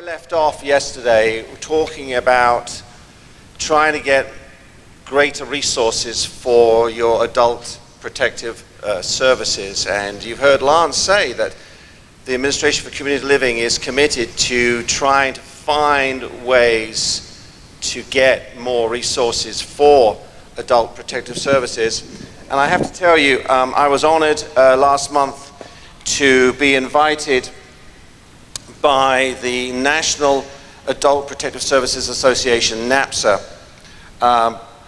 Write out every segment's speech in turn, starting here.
I left off yesterday talking about trying to get greater resources for your adult protective services. And you've heard Lance say that the Administration for Community Living is committed to trying to find ways to get more resources for adult protective services. And I have to tell you, I was honored last month to be invited by the National Adult Protective Services Association, NAPSA,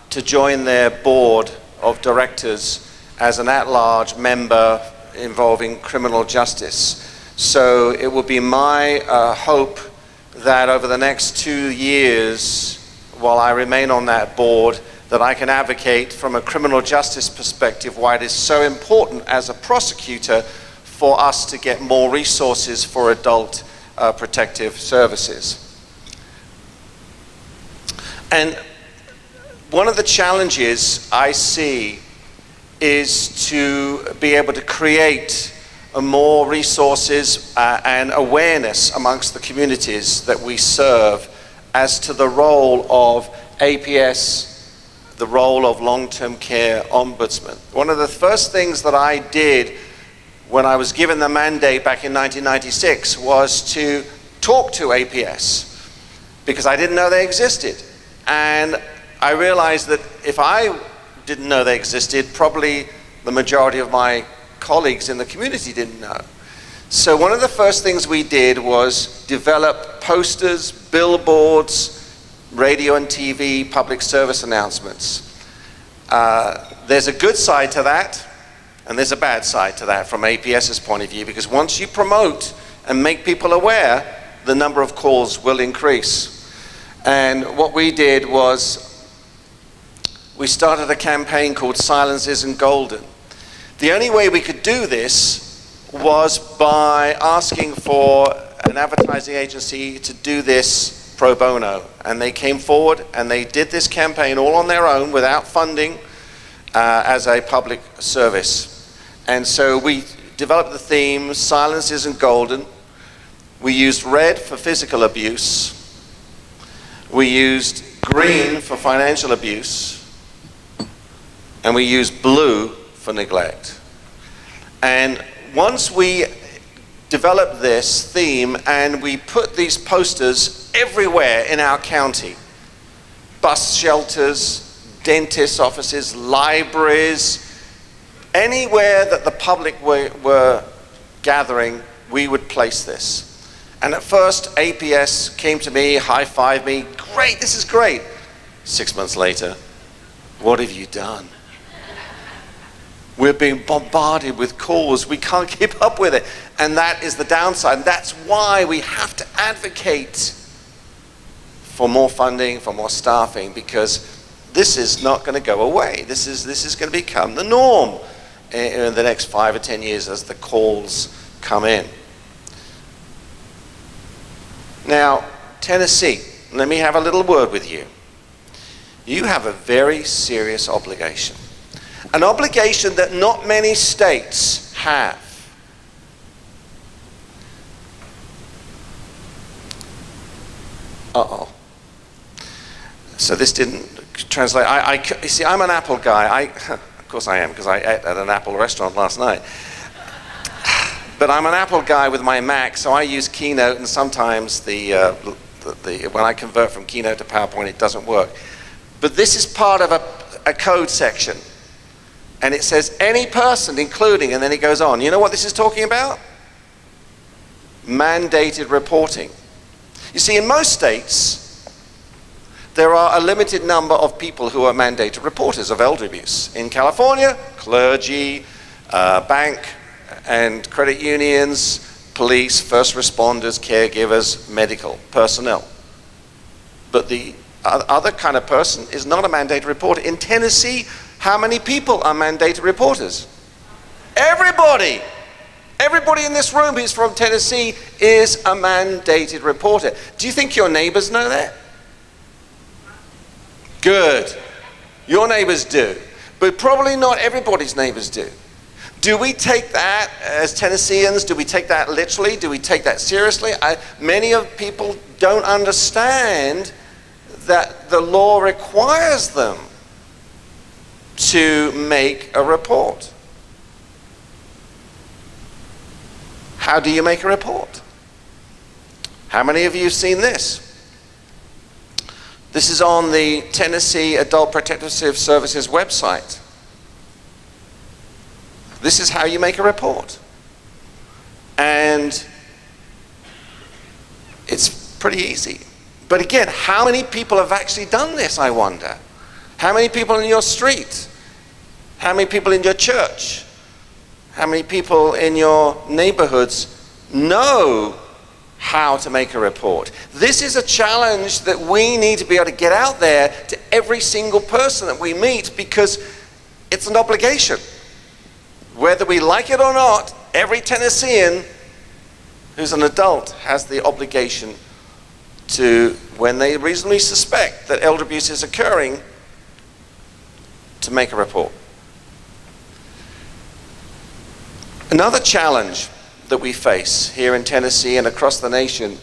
to join their board of directors as an at-large member involving criminal justice. So it will be my hope that over the next 2 years, while I remain on that board, that I can advocate from a criminal justice perspective why it is so important as a prosecutor for us to get more resources for adult protective services. And one of the challenges I see is to be able to create more resources and awareness amongst the communities that we serve as to the role of APS, the role of long-term care ombudsman. One of the first things that I did when I was given the mandate back in 1996 was to talk to APS because I didn't know they existed. And I realized that if I didn't know they existed, probably the majority of my colleagues in the community didn't know. So one of the first things we did was develop posters, billboards, radio and TV, public service announcements. There's a good side to that, and there's a bad side to that from APS's point of view, because once you promote and make people aware, the number of calls will increase. And what we did was we started a campaign called Silence Isn't Golden. The only way we could do this was by asking for an advertising agency to do this pro bono. And they came forward and they did this campaign all on their own without funding as a public service. And so we developed the theme, Silence Isn't Golden. We used red for physical abuse. We used green for financial abuse. And we used blue for neglect. And once we developed this theme and we put these posters everywhere in our county, bus shelters, dentist offices, libraries, anywhere that the public were gathering, we would place this. And at first, APS came to me, high-fived me, great, this is great. 6 months later, what have you done? We're being bombarded with calls, we can't keep up with it. And that is the downside. That's why we have to advocate for more funding, for more staffing, because this is not going to go away. This is going to become the norm in the next 5 or 10 years as the calls come in. Now, Tennessee, let me have a little word with you. You have a very serious obligation. An obligation that not many states have. Uh-oh. So this didn't translate. You see, I'm an Apple guy. Of course I am, because I ate at an Apple restaurant last night. But I'm an Apple guy with my Mac, so I use Keynote, and sometimes when I convert from Keynote to PowerPoint, it doesn't work. But this is part of a code section. And it says, any person, including, and then it goes on. You know what this is talking about? Mandated reporting. You see, in most states, there are a limited number of people who are mandated reporters of elder abuse. In California, clergy, bank and credit unions, police, first responders, caregivers, medical personnel. But the other kind of person is not a mandated reporter. In Tennessee, how many people are mandated reporters? Everybody! Everybody in this room who's from Tennessee is a mandated reporter. Do you think your neighbors know that? Good. Your neighbors do. But probably not everybody's neighbors do. Do we take that as Tennesseans? Do we take that literally? Do we take that seriously? Many of people don't understand that the law requires them to make a report. How do you make a report? How many of you have seen this? This is on the Tennessee Adult Protective Services website. This is how you make a report. And it's pretty easy. But again, how many people have actually done this, I wonder? How many people in your street? How many people in your church? How many people in your neighborhoods know how to make a report? This is a challenge that we need to be able to get out there to every single person that we meet, because it's an obligation. Whether we like it or not, every Tennessean who's an adult has the obligation to, when they reasonably suspect that elder abuse is occurring, to make a report. Another challenge that we face here in Tennessee and across the nation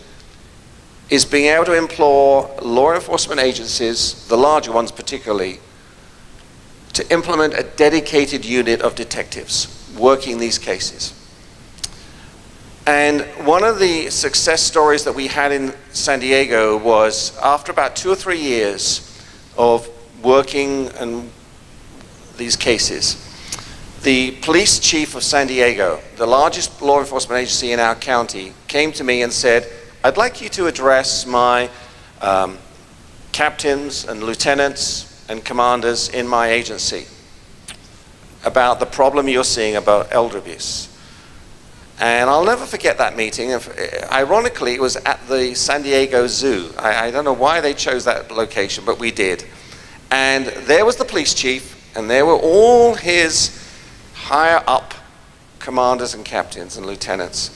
is being able to implore law enforcement agencies, the larger ones particularly, to implement a dedicated unit of detectives working these cases. And one of the success stories that we had in San Diego was, after about 2 or 3 years of working in these cases, the police chief of San Diego, the largest law enforcement agency in our county, came to me and said, "I'd like you to address my captains and lieutenants and commanders in my agency about the problem you're seeing about elder abuse." And I'll never forget that meeting. Ironically, it was at the San Diego Zoo. I don't know why they chose that location, but we did. And there was the police chief, and there were all his higher up commanders and captains and lieutenants.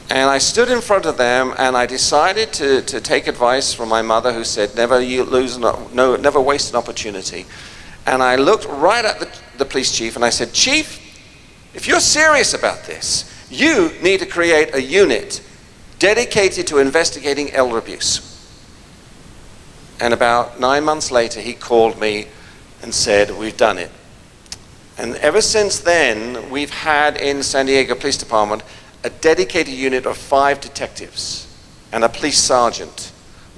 And I stood in front of them, and I decided to take advice from my mother, who said, never waste an opportunity. And I looked right at the police chief, and I said, "Chief, if you're serious about this, you need to create a unit dedicated to investigating elder abuse." And about 9 months later, he called me and said, "We've done it." And ever since then, we've had in San Diego Police Department a dedicated unit of 5 detectives and a police sergeant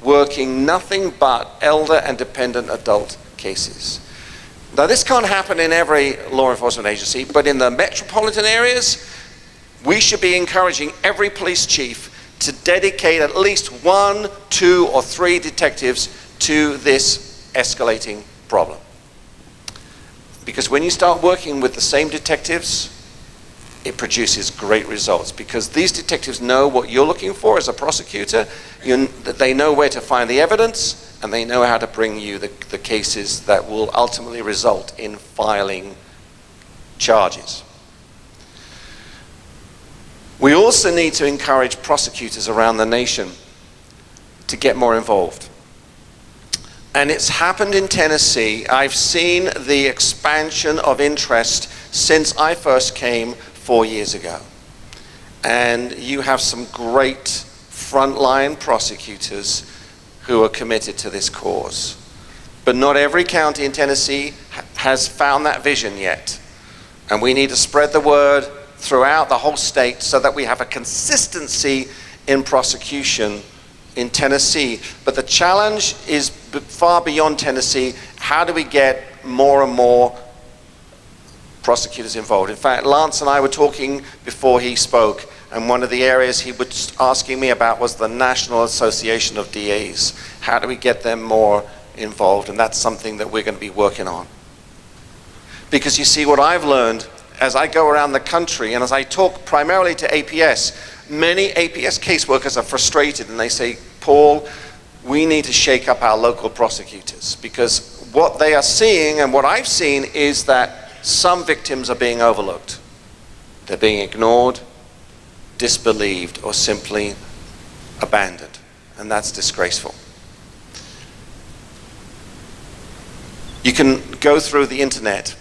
working nothing but elder and dependent adult cases. Now, this can't happen in every law enforcement agency, but in the metropolitan areas, we should be encouraging every police chief to dedicate at least 1, 2, or 3 detectives to this escalating problem. Because when you start working with the same detectives, it produces great results, because these detectives know what you're looking for as a prosecutor. They know where to find the evidence, and they know how to bring you the cases that will ultimately result in filing charges. We also need to encourage prosecutors around the nation to get more involved. And it's happened in Tennessee. I've seen the expansion of interest since I first came 4 years ago. And you have some great frontline prosecutors who are committed to this cause. But not every county in Tennessee has found that vision yet. And we need to spread the word throughout the whole state so that we have a consistency in prosecution in Tennessee. But the challenge is far beyond Tennessee. How do we get more and more prosecutors involved? In fact, Lance and I were talking before he spoke, and one of the areas he was asking me about was the National Association of DAs. How do we get them more involved? And that's something that we're going to be working on. Because you see, what I've learned as I go around the country and as I talk primarily to APS, many APS caseworkers are frustrated, and they say, "Paul, we need to shake up our local prosecutors," because what they are seeing and what I've seen is that some victims are being overlooked. They're being ignored, disbelieved, or simply abandoned, and that's disgraceful. You can go through the internet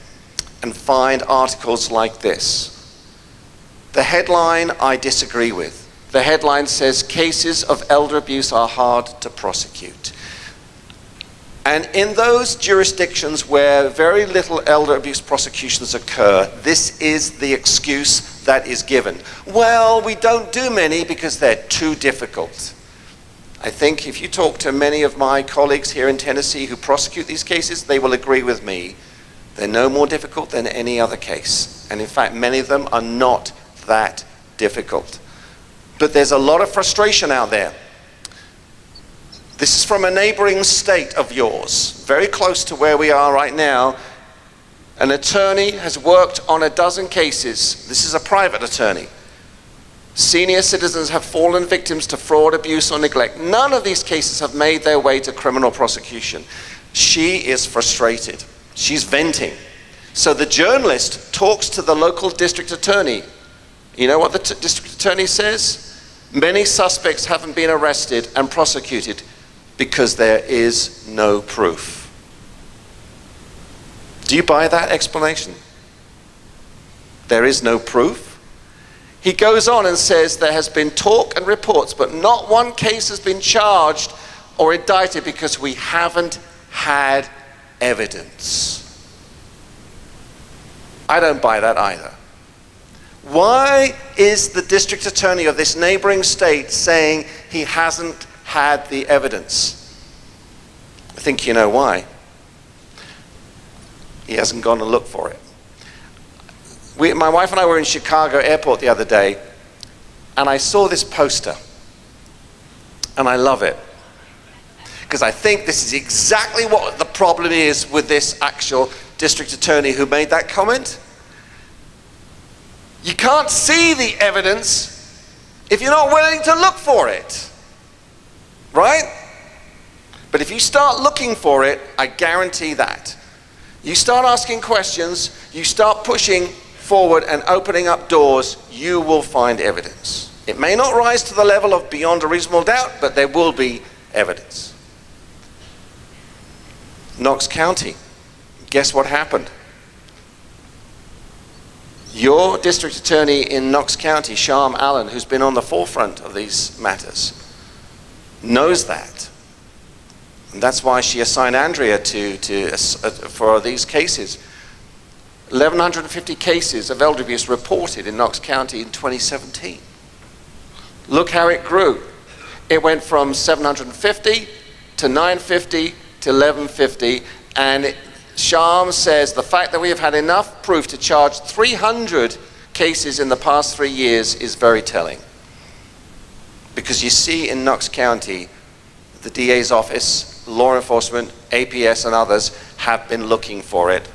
and find articles like this. The headline I disagree with. The headline says, cases of elder abuse are hard to prosecute. And in those jurisdictions where very little elder abuse prosecutions occur, this is the excuse that is given. Well, we don't do many because they're too difficult. I think if you talk to many of my colleagues here in Tennessee who prosecute these cases, they will agree with me. They're no more difficult than any other case. And in fact, many of them are not that difficult. But there's a lot of frustration out there. This is from a neighboring state of yours, very close to where we are right now. An attorney has worked on a dozen cases. This is a private attorney. Senior citizens have fallen victims to fraud, abuse, or neglect. None of these cases have made their way to criminal prosecution. She is frustrated. She's venting. So the journalist talks to the local district attorney. You know what the district attorney says? Many suspects haven't been arrested and prosecuted because there is no proof. Do you buy that explanation? There is no proof? He goes on and says there has been talk and reports, but not one case has been charged or indicted because we haven't had evidence. I don't buy that either. Why is the district attorney of this neighboring state saying he hasn't had the evidence? I think you know why. He hasn't gone to look for it. My wife and I were in Chicago airport the other day, and I saw this poster, and I love it. Because I think this is exactly what the problem is with this actual district attorney who made that comment. You can't see the evidence if you're not willing to look for it, right? But if you start looking for it, I guarantee that. You start asking questions, you start pushing forward and opening up doors, you will find evidence. It may not rise to the level of beyond a reasonable doubt, but there will be evidence. Knox County, guess what happened? Your district attorney in Knox County, Sharm Allen, who's been on the forefront of these matters, knows that. And that's why she assigned Andrea for these cases. 1,150 cases of elder abuse reported in Knox County in 2017. Look how it grew. It went from 750 to 950 to 1150, and Sharm says the fact that we have had enough proof to charge 300 cases in the past 3 years is very telling. Because you see in Knox County, the DA's office, law enforcement, APS and others have been looking for it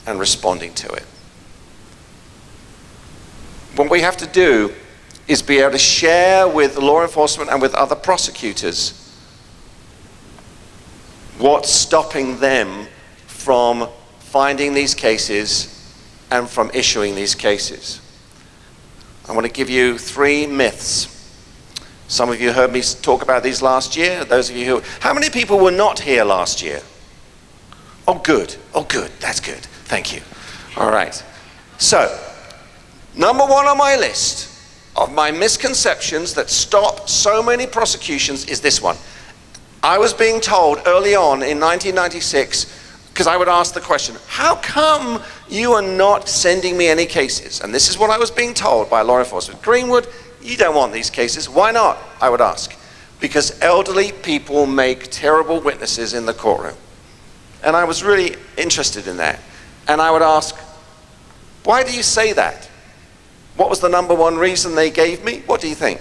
and responding to it. What we have to do is be able to share with law enforcement and with other prosecutors what's stopping them from finding these cases and from issuing these cases. I want to give you 3 myths. Some of you heard me talk about these last year. Those of you how many people were not here last year? Oh good, that's good, thank you. All right, so number 1 on my list of my misconceptions that stop so many prosecutions is this one. I was being told early on in 1996, because I would ask the question, how come you are not sending me any cases? And this is what I was being told by law enforcement. Greenwood, you don't want these cases. Why not? I would ask. Because elderly people make terrible witnesses in the courtroom. And I was really interested in that. And I would ask, why do you say that? What was the number 1 reason they gave me? What do you think?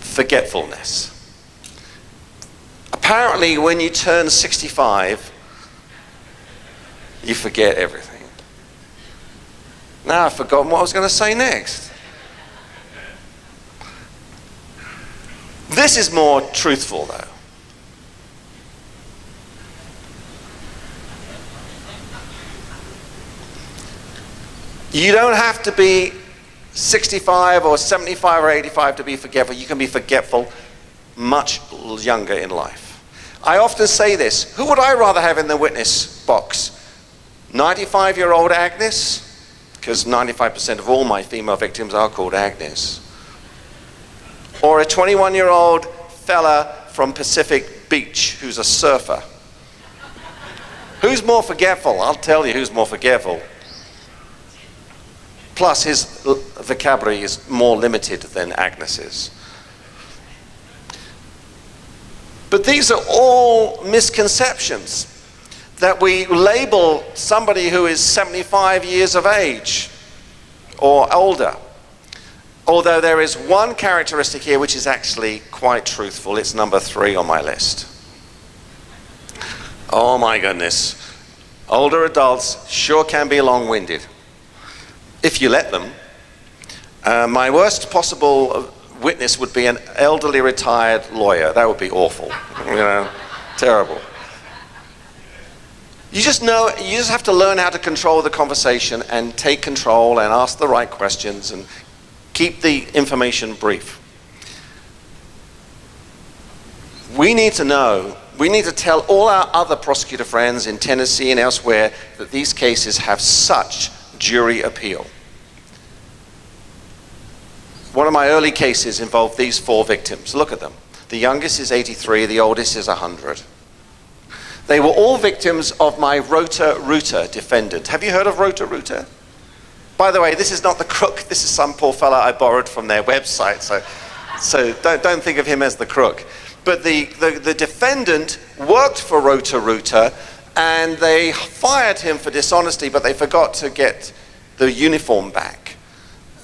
Forgetfulness. Apparently, when you turn 65, you forget everything. Now I've forgotten what I was going to say next. This is more truthful, though. You don't have to be 65 or 75 or 85 to be forgetful. You can be forgetful much younger in life. I often say this, who would I rather have in the witness box? 95-year-old Agnes, because 95% of all my female victims are called Agnes, or a 21-year-old fella from Pacific Beach who's a surfer. Who's more forgetful? I'll tell you who's more forgetful. Plus, his vocabulary is more limited than Agnes's. But these are all misconceptions, that we label somebody who is 75 years of age or older. Although there is one characteristic here which is actually quite truthful. It's number 3 on my list. Oh my goodness. Older adults sure can be long-winded, if you let them. My worst possible witness would be an elderly retired lawyer. That would be awful, terrible. You just have to learn how to control the conversation and take control and ask the right questions and keep the information brief. We need to tell all our other prosecutor friends in Tennessee and elsewhere that these cases have such jury appeal. One of my early cases involved these 4 victims. Look at them. The youngest is 83, the oldest is 100. They were all victims of my Rotor-Rooter defendant. Have you heard of Rotor-Rooter? By the way, this is not the crook. This is some poor fella I borrowed from their website. So don't think of him as the crook. But the defendant worked for Rotor-Rooter, and they fired him for dishonesty, but they forgot to get the uniform back.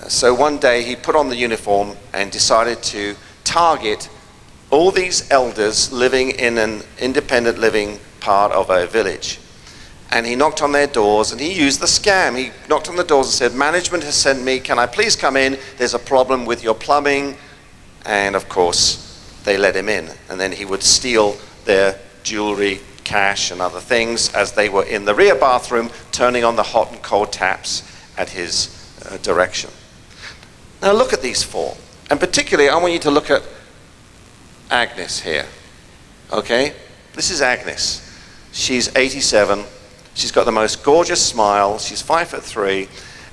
So one day he put on the uniform and decided to target all these elders living in an independent living part of a village. And he knocked on their doors and he used the scam. He knocked on the doors and said, "Management has sent me, can I please come in? There's a problem with your plumbing." And of course, they let him in. And then he would steal their jewelry, cash, and other things as they were in the rear bathroom, turning on the hot and cold taps at his direction. Now look at these 4. And particularly, I want you to look at Agnes here. Okay? This is Agnes. She's 87. She's got the most gorgeous smile. She's 5'3".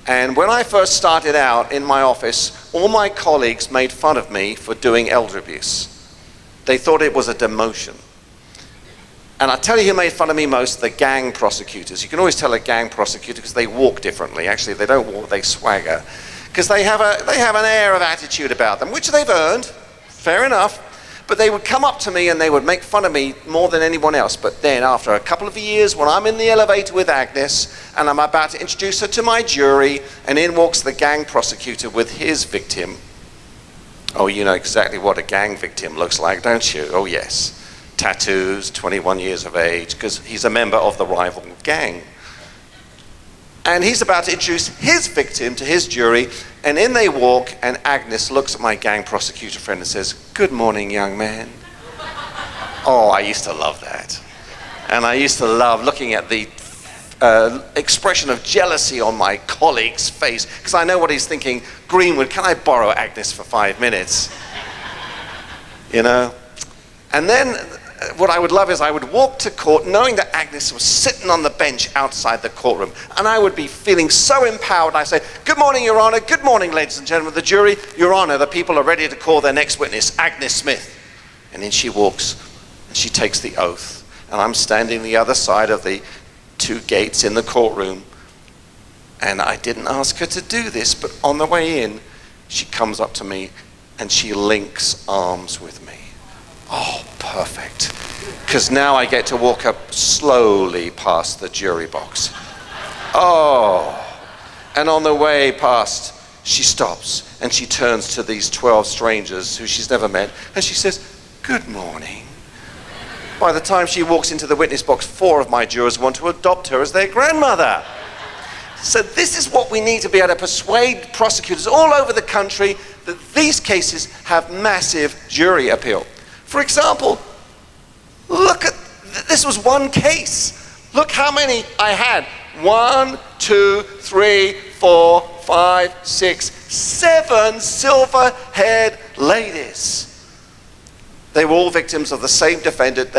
And when I first started out in my office, all my colleagues made fun of me for doing elder abuse. They thought it was a demotion. And I'll tell you who made fun of me most, the gang prosecutors. You can always tell a gang prosecutor because they walk differently. Actually, they don't walk, they swagger. Because they have an air of attitude about them, which they've earned, fair enough. But they would come up to me and they would make fun of me more than anyone else. But then after a couple of years, when I'm in the elevator with Agnes and I'm about to introduce her to my jury, and in walks the gang prosecutor with his victim. Oh, you know exactly what a gang victim looks like, don't you? Oh yes. Tattoos, 21 years of age, because he's a member of the rival gang. And he's about to introduce his victim to his jury, and in they walk, and Agnes looks at my gang prosecutor friend and says, "Good morning, young man." Oh, I used to love that. And I used to love looking at the expression of jealousy on my colleague's face, because I know what he's thinking. "Greenwood, can I borrow Agnes for 5 minutes?" You know? And then what I would love is I would walk to court knowing that Agnes was sitting on the bench outside the courtroom, and I would be feeling so empowered. I say, "Good morning, Your Honor. Good morning, ladies and gentlemen of the jury. Your Honor, the people are ready to call their next witness, Agnes Smith." And then she walks and she takes the oath, and I'm standing the other side of the 2 gates in the courtroom, and I didn't ask her to do this, but on the way in she comes up to me and she links arms with me. Oh, perfect. Because now I get to walk up slowly past the jury box. Oh. And on the way past, she stops and she turns to these 12 strangers who she's never met, and she says, "Good morning." By the time she walks into the witness box, 4 of my jurors want to adopt her as their grandmother. So this is what we need to be able to persuade prosecutors all over the country, that these cases have massive jury appeal. For example, look at, this was one case. Look how many I had. 1, 2, 3, 4, 5, 6, 7 silver-haired ladies. They were all victims of the same defendant.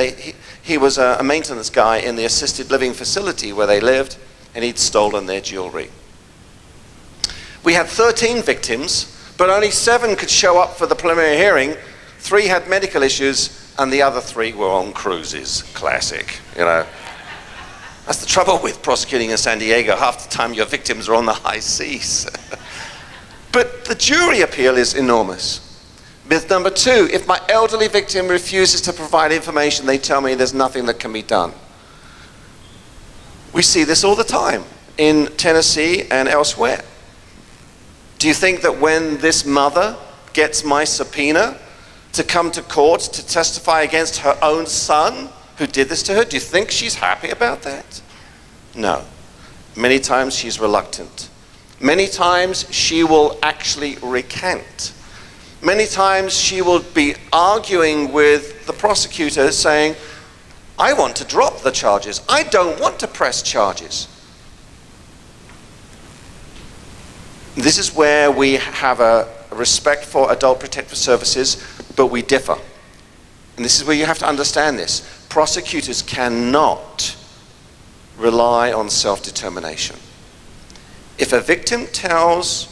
He was a maintenance guy in the assisted living facility where they lived. and he'd stolen their jewelry. We had 13 victims, but only 7 could show up for the preliminary hearing. 3 had medical issues, and the other 3 were on cruises. Classic, you know. That's the trouble with prosecuting in San Diego. Half the time your victims are on the high seas. But the jury appeal is enormous. Myth number 2, if my elderly victim refuses to provide information, they tell me there's nothing that can be done. We see this all the time in Tennessee and elsewhere. Do you think that when this mother gets my subpoena to come to court to testify against her own son who did this to her, do you think she's happy about that? No. Many times she's reluctant. Many times she will actually recant. Many times she will be arguing with the prosecutor saying, I want to drop the charges. I don't want to press charges. This is where we have a respect for adult protective services, but we differ. And this is where you have to understand this. Prosecutors cannot rely on self-determination. If a victim tells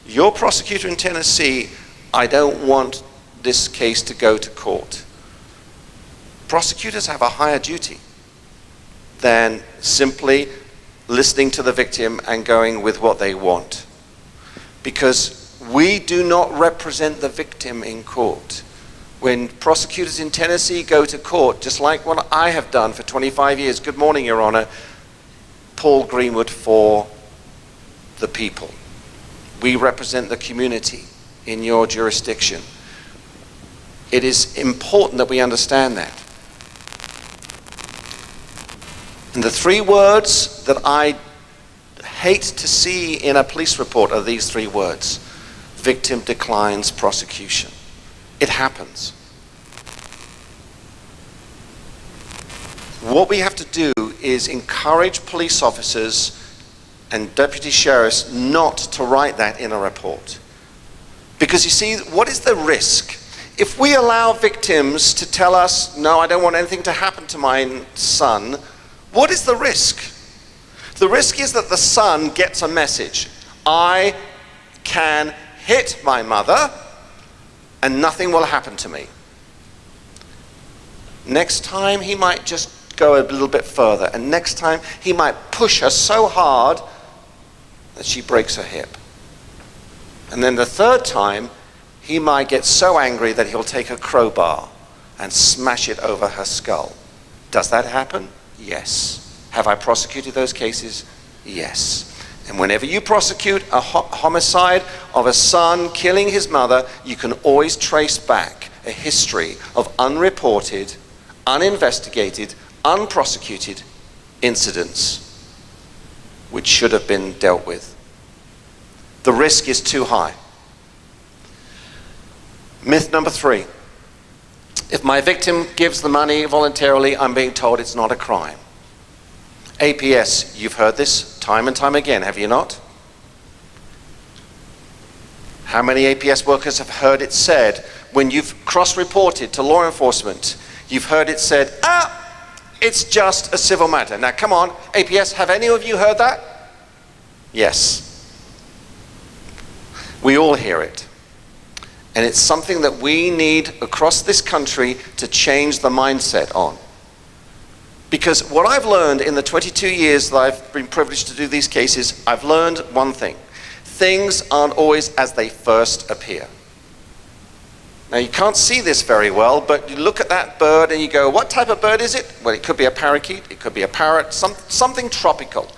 your prosecutor in Tennessee, I don't want this case to go to court, prosecutors have a higher duty than simply listening to the victim and going with what they want. Because we do not represent the victim in court. When prosecutors in Tennessee go to court, just like what I have done for 25 years, good morning, Your Honor, Paul Greenwood for the people. We represent the community in your jurisdiction. It is important that we understand that. And the 3 words that I hate to see in a police report are these 3 words. Victim declines prosecution. It happens. What we have to do is encourage police officers and deputy sheriffs not to write that in a report. Because you see, what is the risk? If we allow victims to tell us, no, I don't want anything to happen to my son, what is the risk? The risk is that the son gets a message. I can hit my mother and nothing will happen to me. Next time he might just go a little bit further, and next time he might push her so hard that she breaks her hip. And then the 3rd time he might get so angry that he'll take a crowbar and smash it over her skull. Does that happen? Yes. Have I prosecuted those cases? Yes. And whenever you prosecute a homicide of a son killing his mother, you can always trace back a history of unreported, uninvestigated, unprosecuted incidents which should have been dealt with. The risk is too high. Myth number 3. If my victim gives the money voluntarily, I'm being told it's not a crime. APS, you've heard this time and time again, have you not? How many APS workers have heard it said, when you've cross-reported to law enforcement, you've heard it said, it's just a civil matter. Now come on, APS, have any of you heard that? Yes. We all hear it. And it's something that we need across this country to change the mindset on. Because what I've learned in the 22 years that I've been privileged to do these cases, I've learned one thing. Things aren't always as they first appear. Now you can't see this very well, but you look at that bird and you go, what type of bird is it? Well, it could be a parakeet, it could be a parrot, something tropical.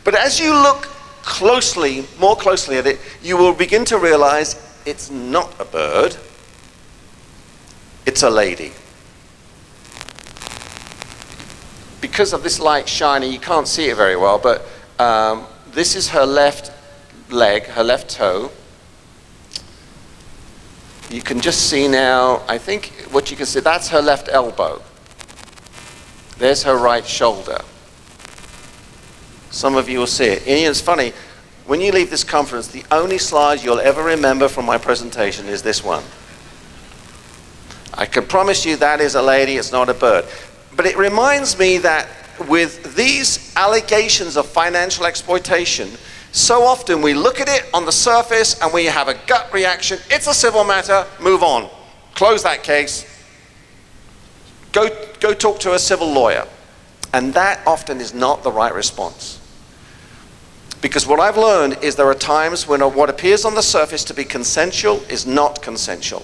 But as you look closely, more closely at it, you will begin to realize it's not a bird, it's a lady. Because of this light shining, you can't see it very well, but this is her left leg, her left toe. You can just see now, I think what you can see, that's her left elbow. There's her right shoulder. Some of you will see it. And it's funny, when you leave this conference, the only slide you'll ever remember from my presentation is this one. I can promise you that is a lady, it's not a bird. But it reminds me that with these allegations of financial exploitation, so often we look at it on the surface and we have a gut reaction. It's a civil matter, move on. Close that case. Go talk to a civil lawyer. And that often is not the right response. Because what I've learned is there are times when what appears on the surface to be consensual is not consensual.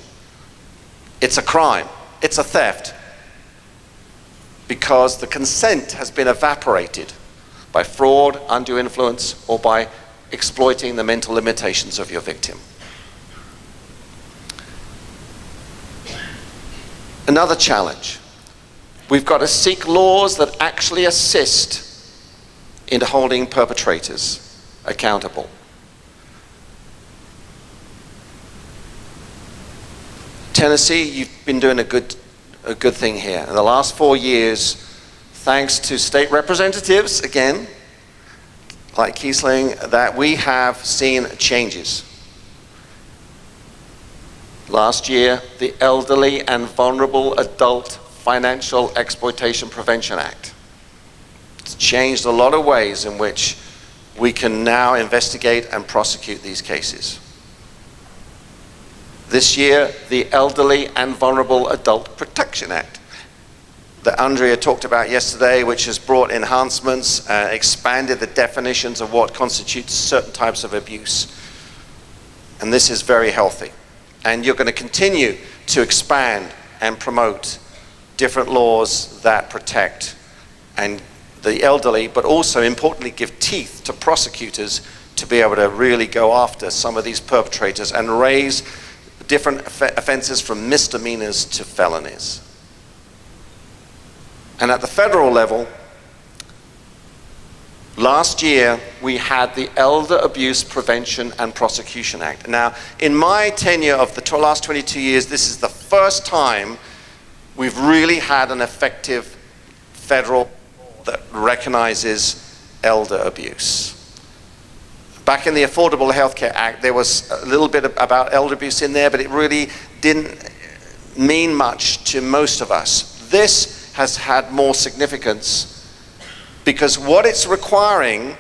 It's a crime. It's a theft. Because the consent has been evaporated by fraud, undue influence, or by exploiting the mental limitations of your victim. Another challenge. We've got to seek laws that actually assist in holding perpetrators accountable. Tennessee, you've been doing a good thing here. In the last 4 years, thanks to state representatives, again, like Kiesling, that we have seen changes. Last year, the Elderly and Vulnerable Adult Financial Exploitation Prevention Act. It's changed a lot of ways in which we can now investigate and prosecute these cases. This year, the Elderly and Vulnerable Adult Protection Act that Andrea talked about yesterday, which has brought enhancements, expanded the definitions of what constitutes certain types of abuse. And this is very healthy. And you're going to continue to expand and promote different laws that protect and the elderly, but also importantly give teeth to prosecutors to be able to really go after some of these perpetrators and raise different offenses from misdemeanors to felonies. And at the federal level, last year we had the Elder Abuse Prevention and Prosecution Act. Now, in my tenure of the last 22 years, this is the first time we've really had an effective federal law that recognizes elder abuse. Back in the Affordable Health Care Act, there was a little bit about elder abuse in there, but it really didn't mean much to most of us. This has had more significance because what it's requiring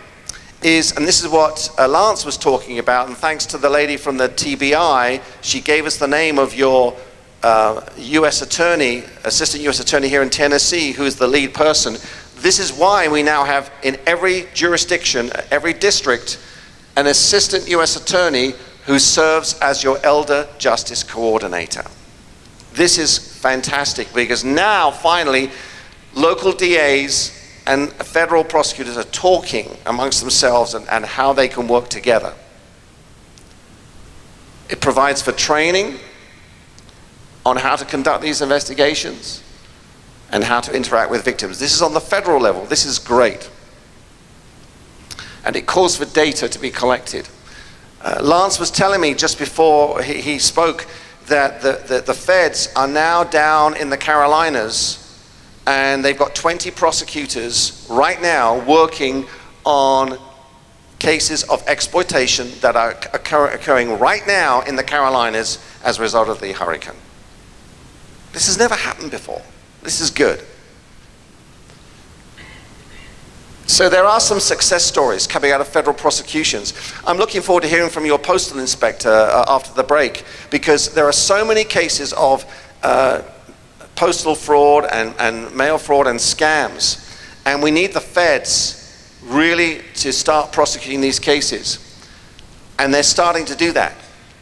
is, and this is what Lance was talking about, and thanks to the lady from the TBI, she gave us the name of your U.S. Attorney, Assistant U.S. Attorney here in Tennessee, who is the lead person. This is why we now have in every jurisdiction, every district, an Assistant U.S. Attorney who serves as your Elder Justice Coordinator. This is fantastic because now finally local DAs and federal prosecutors are talking amongst themselves and how they can work together. It provides for training on how to conduct these investigations and how to interact with victims. This is on the federal level. This is great. And it calls for data to be collected. Lance was telling me just before he spoke that the feds are now down in the Carolinas and they've got 20 prosecutors right now working on cases of exploitation that are occurring right now in the Carolinas as a result of the hurricane. This has never happened before. This is good. So there are some success stories coming out of federal prosecutions. I'm looking forward to hearing from your postal inspector after the break, because there are so many cases of postal fraud and mail fraud and scams, and we need the feds really to start prosecuting these cases, and they're starting to do that.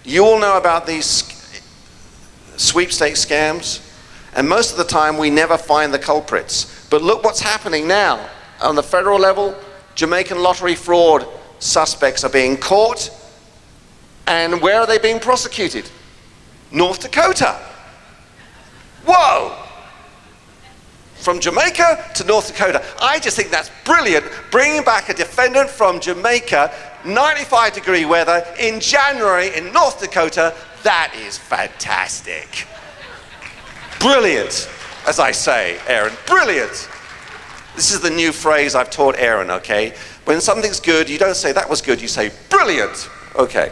You all know about these sweepstakes scams, and most of the time we never find the culprits. But look what's happening now. On the federal level, Jamaican lottery fraud suspects are being caught, and where are they being prosecuted? North Dakota. Whoa! From Jamaica to North Dakota. I just think that's brilliant, bringing back a defendant from Jamaica, 95-degree weather in January in North Dakota. That is fantastic. Brilliant, as I say, Aaron, brilliant. This is the new phrase I've taught Aaron, okay? When something's good, you don't say that was good, you say brilliant, okay?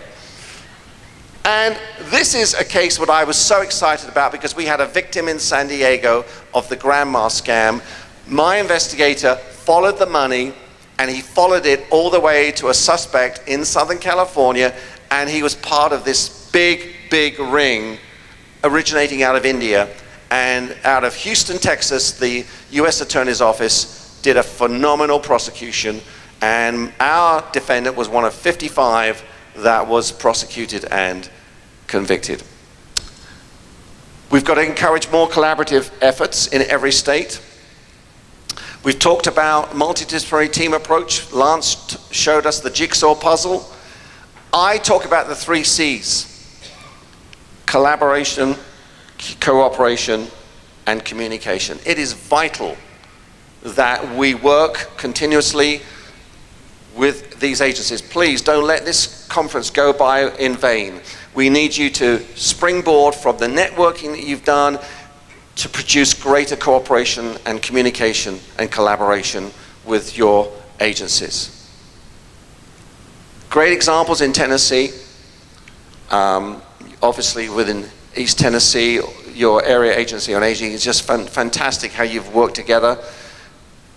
And this is a case what I was so excited about because we had a victim in San Diego of the grandma scam. My investigator followed the money, and he followed it all the way to a suspect in Southern California, and he was part of this big, big ring originating out of India. And out of Houston, Texas, the US Attorney's Office did a phenomenal prosecution, and our defendant was one of 55 that was prosecuted and convicted. We've got to encourage more collaborative efforts in every state. We've talked about multidisciplinary team approach. Lance showed us the jigsaw puzzle. I talk about the 3 C's: collaboration, cooperation, and communication. It is vital that we work continuously with these agencies. Please don't let this conference go by in vain. We need you to springboard from the networking that you've done to produce greater cooperation and communication and collaboration with your agencies. Great examples in Tennessee. Obviously within East Tennessee, your area agency on aging is just fantastic how you've worked together.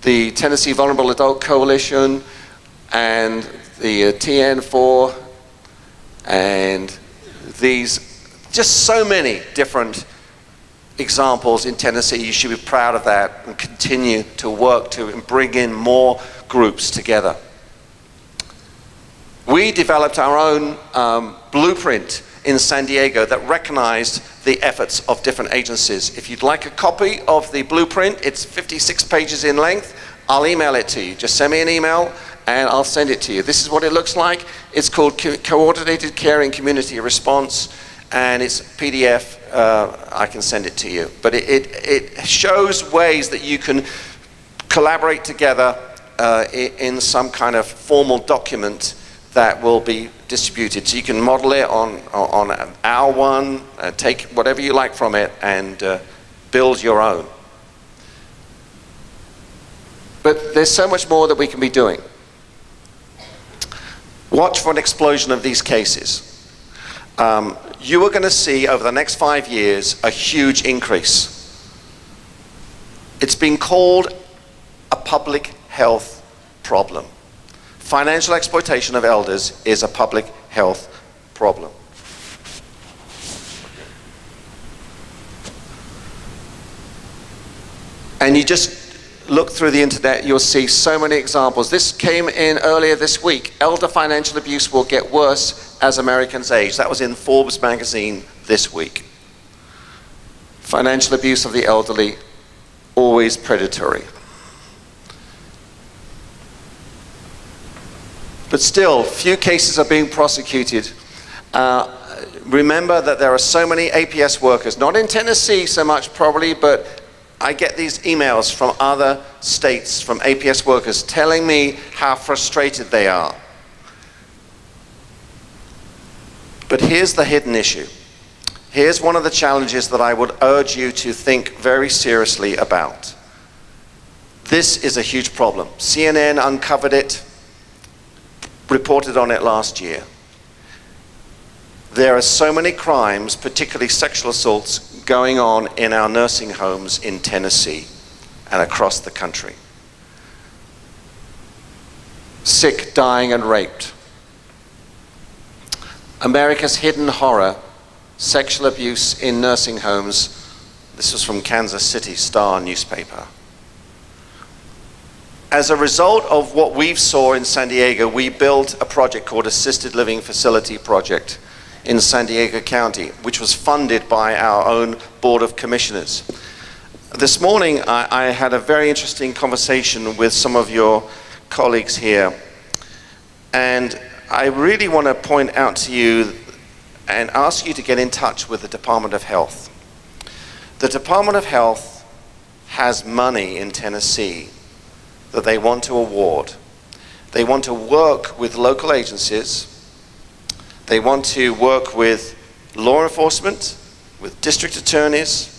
The Tennessee Vulnerable Adult Coalition and the TN4 and these, just so many different examples in Tennessee. You should be proud of that and continue to work to bring in more groups together. We developed our own blueprint in San Diego that recognized the efforts of different agencies. If you'd like a copy of the blueprint, it's 56 pages in length. I'll email it to you. Just send me an email and I'll send it to you. This is what it looks like. It's called Coordinated Care and Community Response, and it's PDF. I can send it to you. But it shows ways that you can collaborate together in some kind of formal document that will be distributed. So you can model it on our one, take whatever you like from it, and build your own. But there's so much more that we can be doing. Watch for an explosion of these cases. You are going to see over the next 5 years a huge increase. It's been called a public health problem. Financial exploitation of elders is a public health problem. And you just look through the internet, you'll see so many examples. This came in earlier this week. Elder financial abuse will get worse as Americans age. That was in Forbes magazine this week. Financial abuse of the elderly, always predatory. But still, few cases are being prosecuted. Remember that there are so many APS workers, not in Tennessee so much probably, but I get these emails from other states, from APS workers, telling me how frustrated they are. But here's the hidden issue. Here's one of the challenges that I would urge you to think very seriously about. This is a huge problem. CNN uncovered it, reported on it last year. There are so many crimes, particularly sexual assaults, going on in our nursing homes in Tennessee and across the country. Sick, dying, and raped. America's hidden horror, sexual abuse in nursing homes. This was from Kansas City Star newspaper. As a result of what we saw in San Diego, we built a project called Assisted Living Facility Project in San Diego County, which was funded by our own Board of Commissioners. This morning, I had a very interesting conversation with some of your colleagues here, and I really want to point out to you and ask you to get in touch with the Department of Health. The Department of Health has money in Tennessee that they want to award. They want to work with local agencies. They want to work with law enforcement, with district attorneys.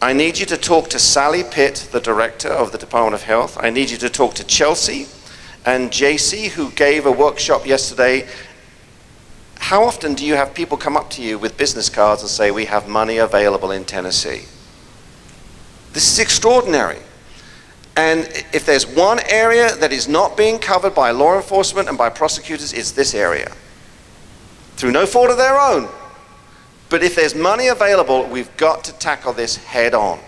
I need you to talk to Sally Pitt, the director of the Department of Health. I need you to talk to Chelsea and JC, who gave a workshop yesterday. How often do you have people come up to you with business cards and say, we have money available in Tennessee? This is extraordinary. And if there's one area that is not being covered by law enforcement and by prosecutors, it's this area. Through no fault of their own. But if there's money available, we've got to tackle this head on.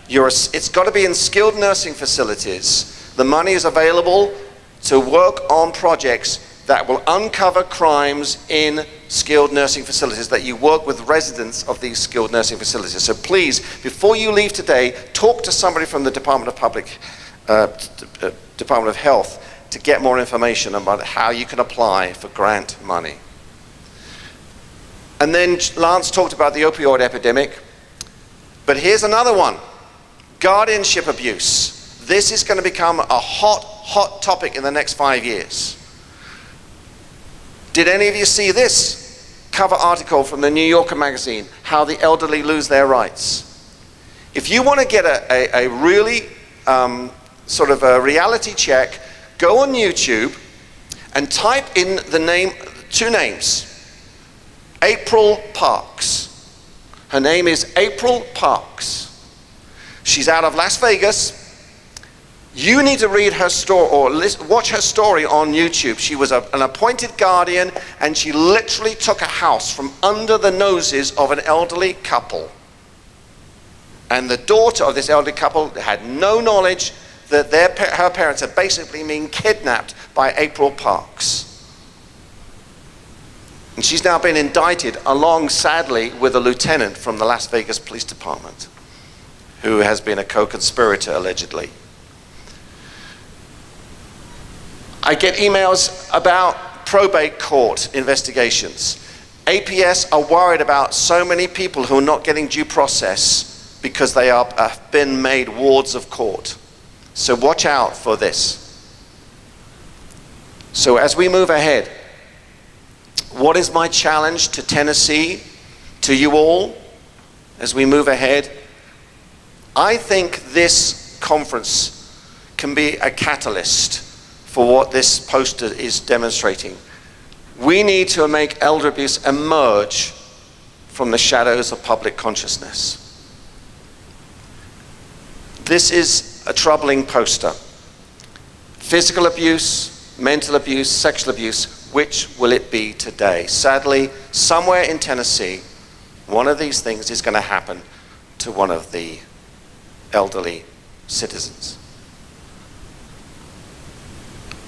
It's got to be in skilled nursing facilities. The money is available to work on projects that will uncover crimes in skilled nursing facilities, that you work with residents of these skilled nursing facilities. So please, before you leave today, talk to somebody from the Department of Health to get more information about how you can apply for grant money. And then Lance talked about the opioid epidemic, but here's another one, guardianship abuse. This is going to become a hot topic in the next 5 years. Did any of you see this cover article from the New Yorker magazine, how the elderly lose their rights? If you want to get a really sort of a reality check, go on YouTube and type in the name, 2 names. April Parks. Her name is April Parks. She's out of Las Vegas. You need to read her story or watch her story on YouTube. She was an appointed guardian, and she literally took a house from under the noses of an elderly couple. And the daughter of this elderly couple had no knowledge that her parents had basically been kidnapped by April Parks. And she's now been indicted along, sadly, with a lieutenant from the Las Vegas Police Department, who has been a co-conspirator, allegedly. I get emails about probate court investigations. APS are worried about so many people who are not getting due process because they have been made wards of court. So watch out for this. So as we move ahead, what is my challenge to Tennessee, to you all, as we move ahead? I think this conference can be a catalyst for what this poster is demonstrating. We need to make elder abuse emerge from the shadows of public consciousness. This is a troubling poster. Physical abuse, mental abuse, sexual abuse, which will it be today? Sadly, somewhere in Tennessee, one of these things is going to happen to one of the elderly citizens.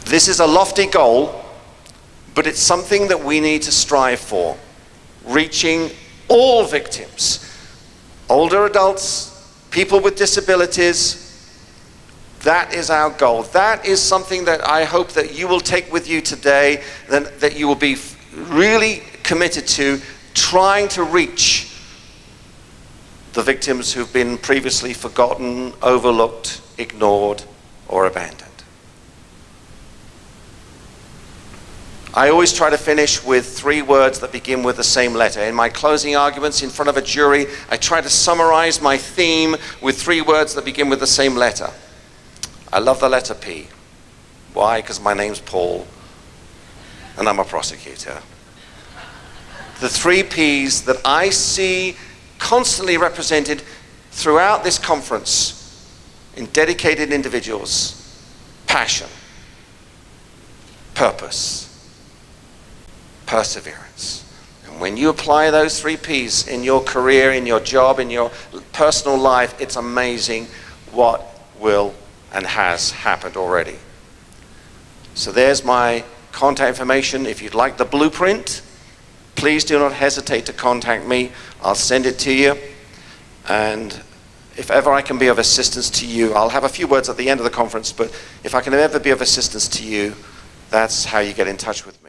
This is a lofty goal, but it's something that we need to strive for, reaching all victims, older adults, people with disabilities. That is our goal. That is something that I hope that you will take with you today, that you will be really committed to trying to reach the victims who've been previously forgotten, overlooked, ignored, or abandoned. I always try to finish with 3 words that begin with the same letter. In my closing arguments in front of a jury, I try to summarize my theme with 3 words that begin with the same letter. I love the letter P. Why? Because my name's Paul, and I'm a prosecutor. The 3 Ps that I see constantly represented throughout this conference in dedicated individuals: passion, purpose, perseverance. And when you apply those 3 Ps in your career, in your job, in your personal life, it's amazing what will and has happened already. So there's my contact information. If you'd like the blueprint, please do not hesitate to contact me. I'll send it to you. And if ever I can be of assistance to you, I'll have a few words at the end of the conference, but if I can ever be of assistance to you, that's how you get in touch with me.